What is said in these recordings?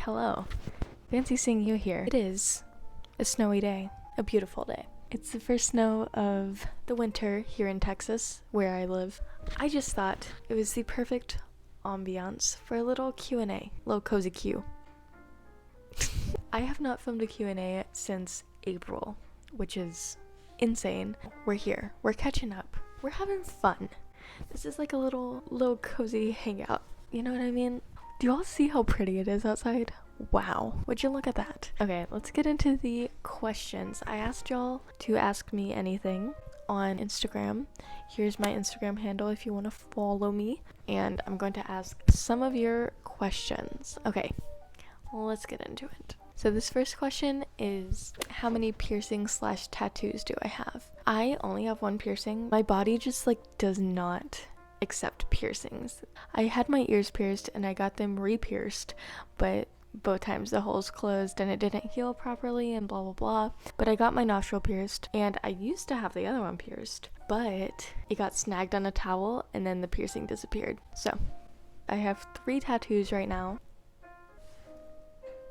hello. Fancy seeing you here. It is a snowy day, a beautiful day. It's the first snow of the winter here in Texas, where I live. I just thought it was the perfect ambiance for a little Q&A, little cozy Q. I have not filmed a Q&A since April, which is insane. We're here, we're catching up, we're having fun. This is like a little cozy hangout, you know what I mean? Do you all see how pretty it is outside? Wow, would you look at that? Okay, let's get into the questions. I asked y'all to ask me anything on Instagram. Here's my Instagram handle if you want to follow me. And I'm going to ask some of your questions. Okay, let's get into it. So this first question is, how many piercings/tattoos do I have? I only have one piercing. My body just does not accept piercings. I had my ears pierced and I got them re-pierced, but both times the holes closed and it didn't heal properly and blah blah blah. But I got my nostril pierced and I used to have the other one pierced, but it got snagged on a towel and then the piercing disappeared. So I have 3 tattoos right now.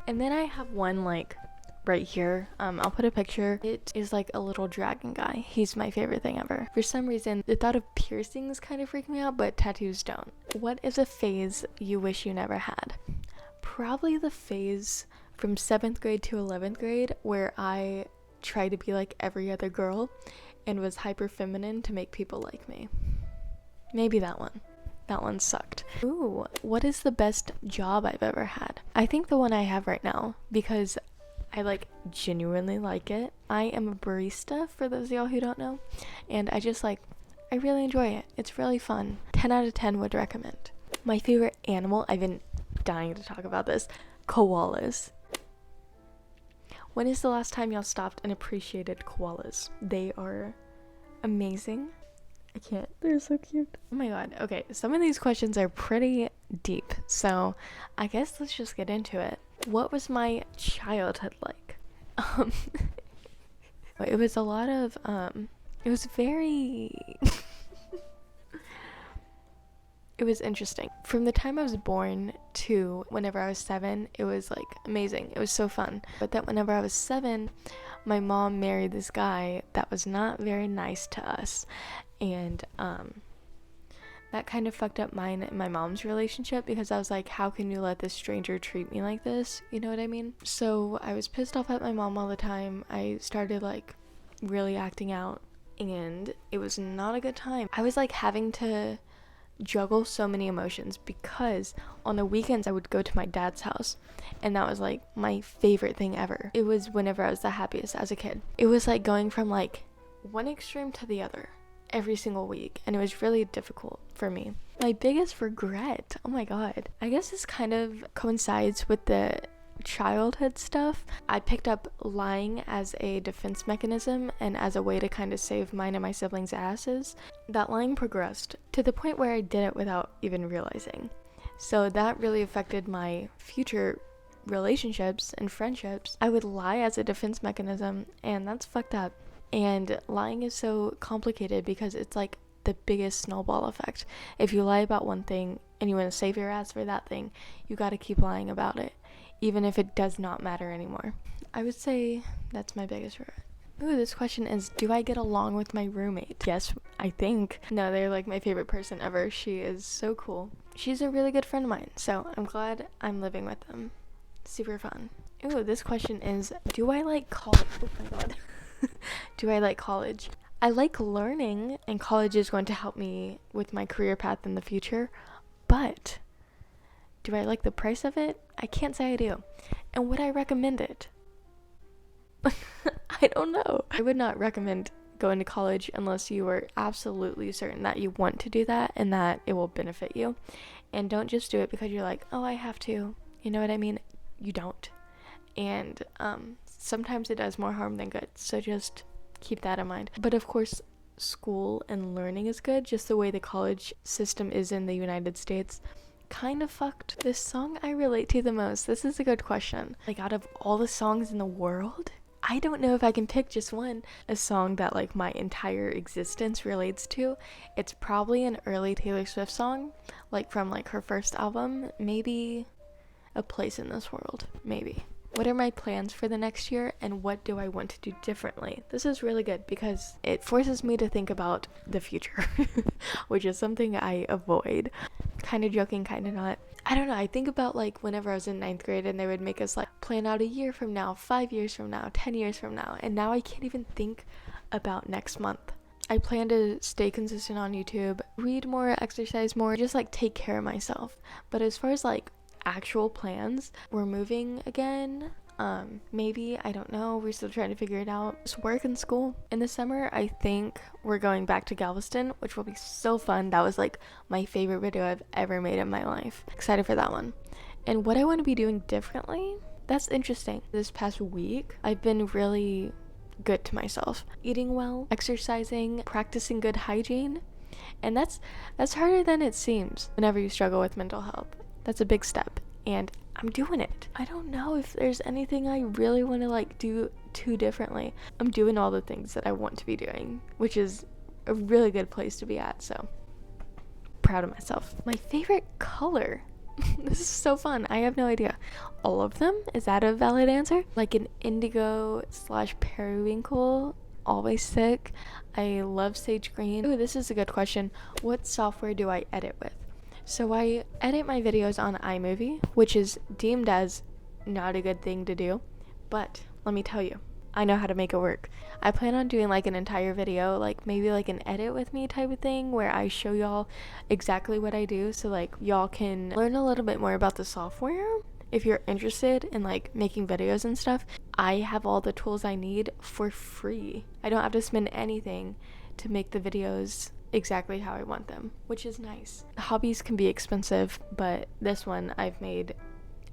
And then I have one right here. I'll put a picture. It is like a little dragon guy. He's my favorite thing ever. For some reason, the thought of piercings kind of freak me out, but tattoos don't. What is a phase you wish you never had? Probably the phase from 7th grade to 11th grade where I tried to be like every other girl and was hyper feminine to make people like me. Maybe that one. That one sucked. Ooh, what is the best job I've ever had? I think the one I have right now, because I genuinely like it. I am a barista, for those of y'all who don't know, and I really enjoy it. It's really fun. 10 out of 10 would recommend. My favorite animal, I've been dying to talk about this, koalas. When is the last time y'all stopped and appreciated koalas? They are amazing. I can't. They're so cute. Oh my god. Okay, some of these questions are pretty deep, so I guess let's just get into it. What was my childhood like? It was a lot of, it was very... It was interesting. From the time I was born to whenever I was 7, it was amazing. It was so fun. But then whenever I was 7, my mom married this guy that was not very nice to us. And that kind of fucked up mine and my mom's relationship, because I was like, how can you let this stranger treat me like this? You know what I mean? So I was pissed off at my mom all the time. I started really acting out, and it was not a good time. I was having to juggle so many emotions, because on the weekends I would go to my dad's house, and that was my favorite thing ever. It was whenever I was the happiest as a kid. It was going from one extreme to the other every single week, and it was really difficult for me. My biggest regret, oh my god, I guess this kind of coincides with the childhood stuff. I picked up lying as a defense mechanism and as a way to kind of save mine and my siblings' asses. That lying progressed to the point where I did it without even realizing. So that really affected my future relationships and friendships. I would lie as a defense mechanism, and that's fucked up. And lying is so complicated because it's the biggest snowball effect. If you lie about one thing and you want to save your ass for that thing, you gotta keep lying about it, even if it does not matter anymore. I would say that's my biggest regret. Ooh, this question is, do I get along with my roommate? Yes, I think. No, they're my favorite person ever. She is so cool. She's a really good friend of mine, so I'm glad I'm living with them. Super fun. Ooh, this question is, do I like college? Oh my god. Do I like college? I like learning, and college is going to help me with my career path in the future, but do I like the price of it? I can't say I do. And would I recommend it? I don't know. I would not recommend going to college unless you are absolutely certain that you want to do that and that it will benefit you. And don't just do it because you're oh, I have to. You know what I mean? You don't. And sometimes it does more harm than good, so just keep that in mind. But of course, school and learning is good, just the way the college system is in the United States kind of fucked. This song I relate to the most. This is a good question. Out of all the songs in the world, I don't know if I can pick just one. A song that my entire existence relates to. It's probably an early Taylor Swift song, from her first album, maybe a place in this world, maybe. What are my plans for the next year, and what do I want to do differently? This is really good because it forces me to think about the future, which is something I avoid. Kind of joking, kind of not. I don't know, I think about like whenever I was in 9th grade and they would make us like plan out a year from now, 5 years from now, 10 years from now, and now I can't even think about next month. I plan to stay consistent on YouTube, read more, exercise more, just like take care of myself. But as far as like actual plans, we're moving again. Maybe, I don't know, we're still trying to figure it out. Just work and school. In the summer, I think we're going back to Galveston, which will be so fun. That was like my favorite video I've ever made in my life. Excited for that one. And what I want to be doing differently, that's interesting. This past week, I've been really good to myself. Eating well, exercising, practicing good hygiene. And that's harder than it seems whenever you struggle with mental health. That's a big step. And I'm doing it. I don't know if there's anything I really want to like do too differently. I'm doing all the things that I want to be doing, which is a really good place to be at, so proud of myself. My favorite color. This is so fun. I have no idea. All of them? Is that a valid answer? Like an indigo / periwinkle. Always sick. I love sage green. Ooh, this is a good question. What software do I edit with? So I edit my videos on iMovie, which is deemed as not a good thing to do, but let me tell you, I know how to make it work. I plan on doing like an entire video, like maybe like an edit with me type of thing where I show y'all exactly what I do, so like y'all can learn a little bit more about the software. If you're interested in like making videos and stuff, I have all the tools I need for free. I don't have to spend anything to make the videos exactly how I want them, which is nice. Hobbies can be expensive, but this one I've made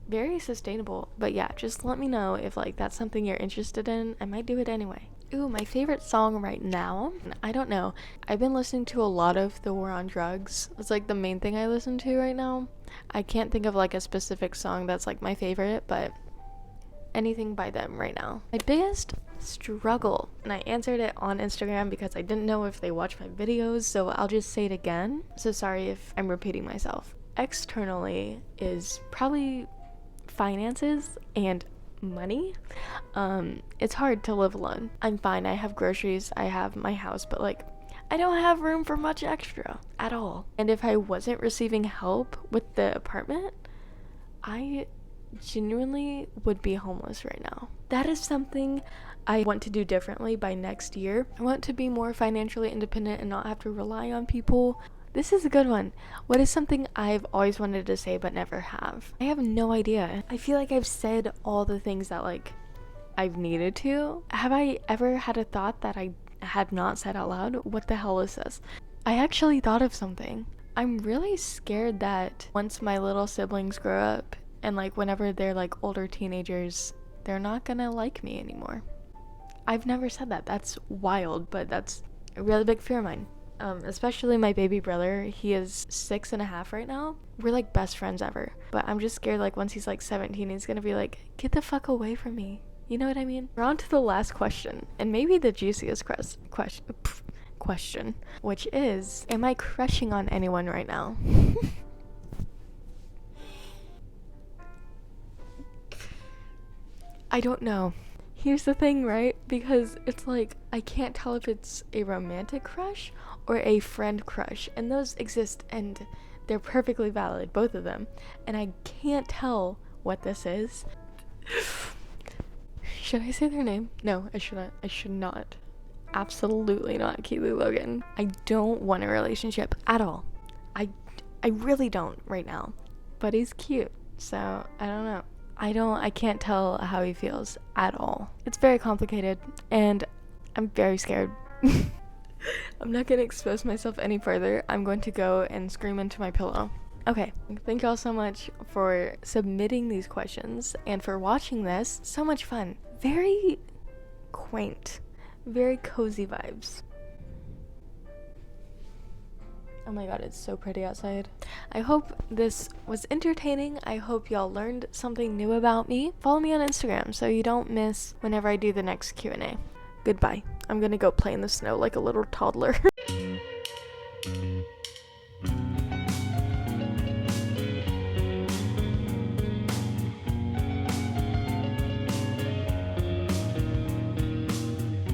very sustainable. But yeah, just let me know if like that's something you're interested in. I might do it anyway. Ooh, my favorite song right now, I don't know. I've been listening to a lot of The War on Drugs. It's like the main thing I listen to right now. I can't think of like a specific song that's like my favorite, but anything by them right now. My biggest struggle, and I answered it on Instagram because I didn't know if they watch my videos, so I'll just say it again. So sorry if I'm repeating myself. Externally is probably finances and money. It's hard to live alone. I'm fine. I have groceries, I have my house, but like I don't have room for much extra at all. And if I wasn't receiving help with the apartment, I genuinely would be homeless right now. That is something I want to do differently by next year. I want to be more financially independent and not have to rely on people. This is a good one. What is something I've always wanted to say but never have? I have no idea. I feel like I've said all the things that like I've needed to. Have I ever had a thought that I had not said out loud? What the hell is this? I actually thought of something. I'm really scared that once my little siblings grow up and like whenever they're like older teenagers, they're not gonna like me anymore. I've never said that. That's wild, but that's a really big fear of mine. Especially my baby brother. He is 6.5 right now. We're like best friends ever. But I'm just scared like once he's like 17, he's gonna be like, get the fuck away from me. You know what I mean? We're on to the last question, and maybe the juiciest question, which is, am I crushing on anyone right now? I don't know. Here's the thing, right? Because it's like, I can't tell if it's a romantic crush or a friend crush. And those exist and they're perfectly valid, both of them. And I can't tell what this is. Should I say their name? No, I shouldn't. I should not. Absolutely not, Keely Logan. I don't want a relationship at all. I really don't right now. But he's cute, so I don't know. I can't tell how he feels at all. It's very complicated, and I'm very scared. I'm not going to expose myself any further. I'm going to go and scream into my pillow. Okay, thank y'all so much for submitting these questions and for watching this. So much fun. Very quaint. Very cozy vibes. Oh my god, it's so pretty outside. I hope this was entertaining. I hope y'all learned something new about me. Follow me on Instagram so you don't miss whenever I do the next Q&A. Goodbye. I'm gonna go play in the snow like a little toddler.